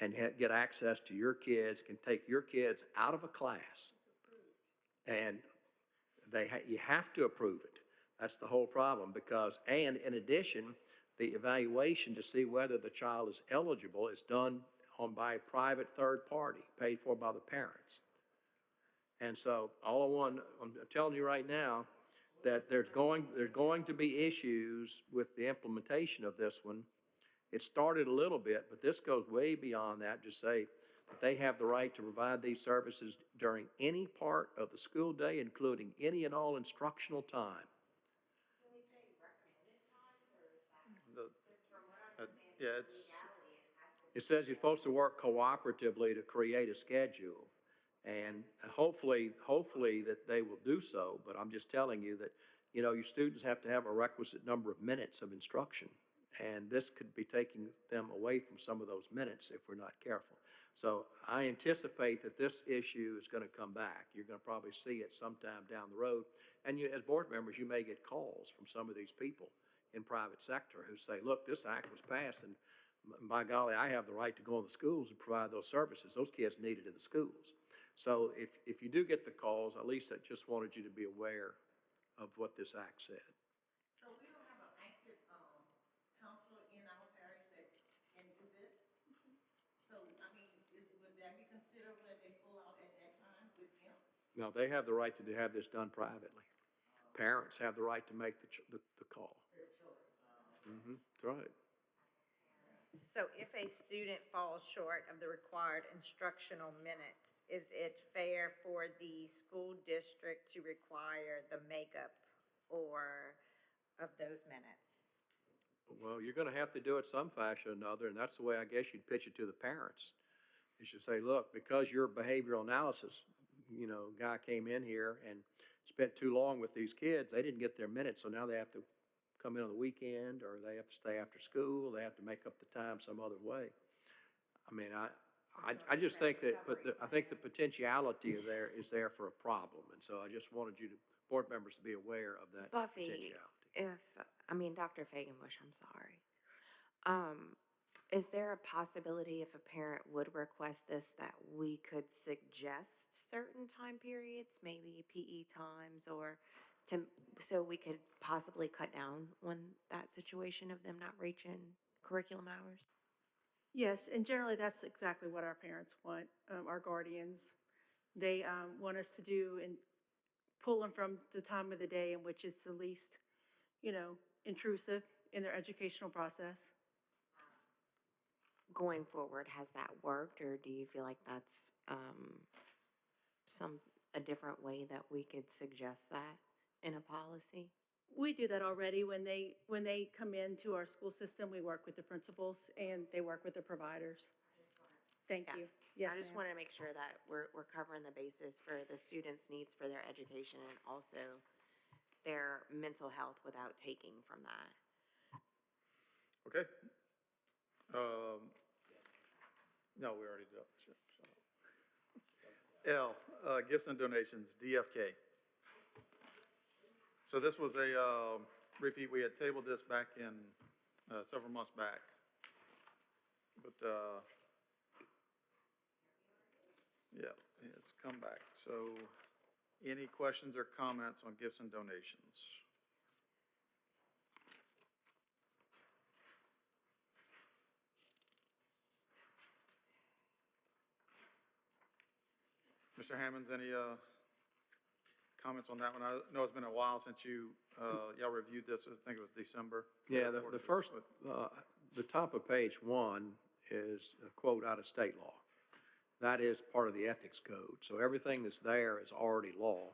S4: and get access to your kids, can take your kids out of a class. And you have to approve it. That's the whole problem because, and in addition, the evaluation to see whether the child is eligible is done by a private third party, paid for by the parents. And so I'm telling you right now that there's going to be issues with the implementation of this one. It started a little bit, but this goes way beyond that to say that they have the right to provide these services during any part of the school day, including any and all instructional time.
S1: Yeah, it's,
S4: It says you're supposed to work cooperatively to create a schedule. And hopefully that they will do so, but I'm just telling you that, your students have to have a requisite number of minutes of instruction. And this could be taking them away from some of those minutes if we're not careful. So I anticipate that this issue is going to come back. You're going to probably see it sometime down the road. And you, as board members, you may get calls from some of these people in private sector who say, look, this act was passed and by golly, I have the right to go in the schools and provide those services. Those kids need it in the schools. So if you do get the calls, at least I just wanted you to be aware of what this act said.
S6: So we don't have an active, counselor in our parish that can do this? So, I mean, would that be considered when they pull out at that time with him?
S4: No, they have the right to have this done privately. Parents have the right to make the call. That's right.
S7: So if a student falls short of the required instructional minutes, is it fair for the school district to require the makeup or of those minutes?
S4: Well, you're going to have to do it some fashion or another, and that's the way I guess you'd pitch it to the parents. You should say, look, because your behavioral analysis, guy came in here and spent too long with these kids, they didn't get their minutes, so now they have to come in on the weekend, or they have to stay after school, they have to make up the time some other way. I mean, I just think that, I think the potentiality is there for a problem, and so I just wanted board members to be aware of that
S3: Buffy,
S4: potentiality.
S3: Dr. Fagenbush, I'm sorry. Is there a possibility if a parent would request this that we could suggest certain time periods, maybe PE times so we could possibly cut down on that situation of them not reaching curriculum hours?
S2: Yes, and generally, that's exactly what our parents want, our guardians. They want us to do and pull them from the time of the day in which it's the least, intrusive in their educational process.
S3: Going forward, has that worked, or do you feel like that's a different way that we could suggest that in a policy?
S2: We do that already. When they come into our school system, we work with the principals and they work with the providers. Thank
S3: Yeah.
S2: you. Yes,
S3: I just
S2: ma'am.
S3: want to make sure that we're covering the basis for the students' needs for their education and also their mental health without taking from that.
S1: okay. No, we already did. L, gifts and donations, DFK. So this was a repeat. We had tabled this back in, several months back. But, yeah, it's come back. So any questions or comments on gifts and donations? Mr. Hammonds, any comments on that one? I know it's been a while since y'all reviewed this. I think it was December.
S4: Yeah, the first, the top of page 1 is a quote out of state law. that is part of the ethics code. So everything that's there is already law.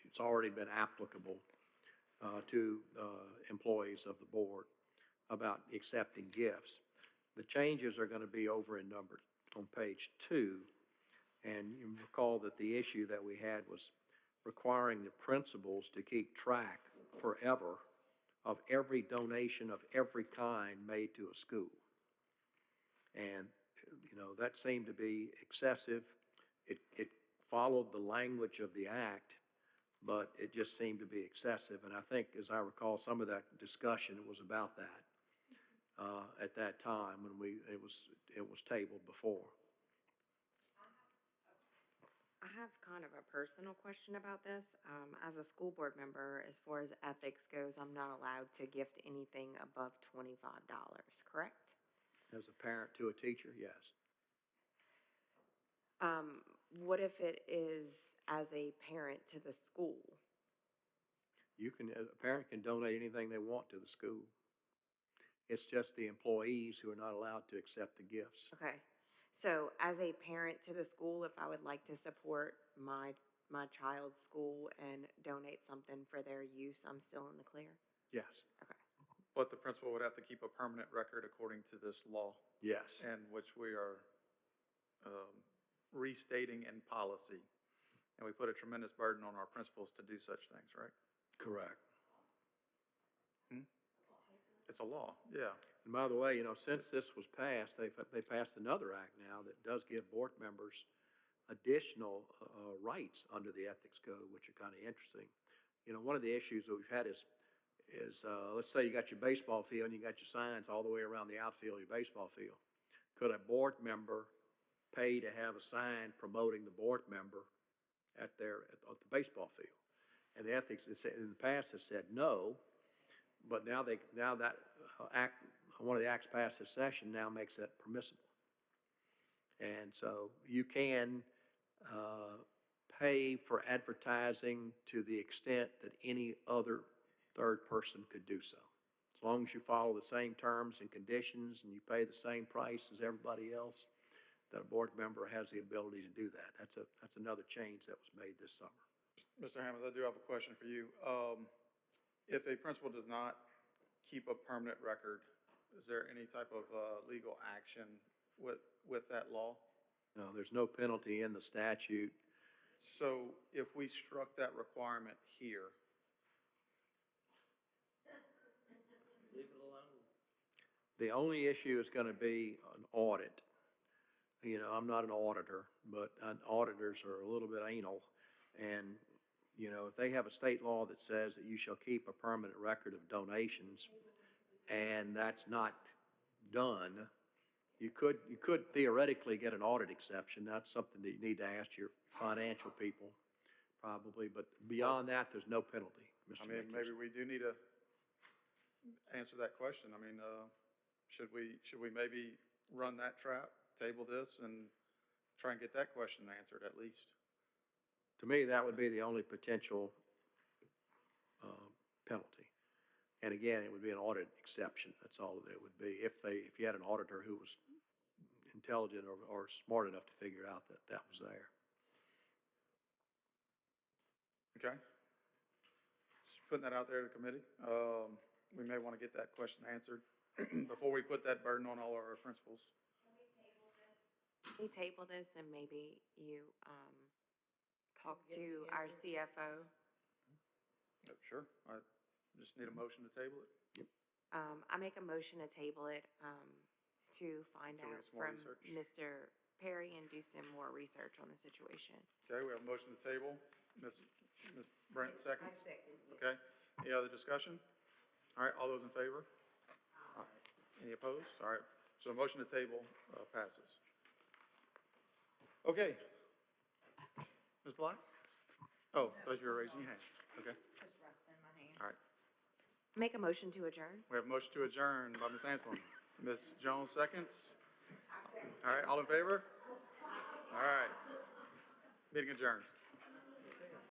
S4: It's already been applicable to employees of the board about accepting gifts. The changes are going to be over in number on page 2. And you recall that the issue that we had was requiring the principals to keep track forever of every donation of every kind made to a school. And, you know, that seemed to be excessive. It followed the language of the act, but it just seemed to be excessive. And I think, as I recall, some of that discussion was about that at that time when it was tabled before.
S3: I have kind of a personal question about this. As a school board member, as far as ethics goes, I'm not allowed to gift anything above $25, correct?
S4: As a parent to a teacher, yes.
S3: What if it is as a parent to the school?
S4: A parent can donate anything they want to the school. It's just the employees who are not allowed to accept the gifts.
S3: Okay, so as a parent to the school, if I would like to support my child's school and donate something for their use, I'm still in the clear?
S4: Yes.
S3: Okay.
S1: But the principal would have to keep a permanent record according to this law,
S4: Yes.
S1: and which we are restating in policy. And we put a tremendous burden on our principals to do such things, right?
S4: Correct.
S1: It's a law, yeah.
S4: And by the way, you know, since this was passed, they passed another act now that does give board members additional rights under the ethics code, which are kind of interesting. You know, one of the issues that we've had is let's say you got your baseball field and you got your signs all the way around the outfield of your baseball field. Could a board member pay to have a sign promoting the board member at the baseball field? And the ethics in the past has said no, but now that act, one of the acts passed this session now makes that permissible. And so you can pay for advertising to the extent that any other third person could do so. As long as you follow the same terms and conditions and you pay the same price as everybody else, that a board member has the ability to do that. That's another change that was made this summer.
S1: Mr. Hammond, I do have a question for you. If a principal does not keep a permanent record, is there any type of legal action with that law?
S4: No, there's no penalty in the statute.
S1: So if we struck that requirement here,
S5: Leave it alone.
S4: The only issue is going to be an audit. You know, I'm not an auditor, but auditors are a little bit anal. And, you know, if they have a state law that says that you shall keep a permanent record of donations, and that's not done, you could theoretically get an audit exception. That's something that you need to ask your financial people, probably. But beyond that, there's no penalty, Mr.
S1: I mean,
S4: Mickens.
S1: maybe we do need to answer that question. I mean, should we maybe run that trap, table this, and try and get that question answered at least?
S4: To me, that would be the only potential penalty. And again, it would be an audit exception. That's all that it would be. If you had an auditor who was intelligent or smart enough to figure out that that was there.
S1: Okay. Just putting that out there to the committee. We may want to get that question answered before we put that burden on all of our principals.
S3: Can we table this and maybe you talk to our CFO?
S1: Sure. I just need a motion to table it.
S3: I make a motion to table it to find
S1: So we
S3: out
S1: get some more
S3: from
S1: research?
S3: Mr. Perry and do some more research on the situation.
S1: Okay, we have a motion to table. Ms. Brent, seconds?
S7: I second, yes.
S1: Okay. Any other discussion? All right, all those in favor? Any opposed? All right, so the motion to table passes. Okay. Ms. Black? Oh, thought you were raising your hand. Okay,
S7: Just rest in my hand.
S1: all right.
S3: Make a motion to adjourn.
S1: We have a motion to adjourn by Ms. Anselm. Ms. Jones, seconds? All right, all in favor? All right. Meeting adjourned.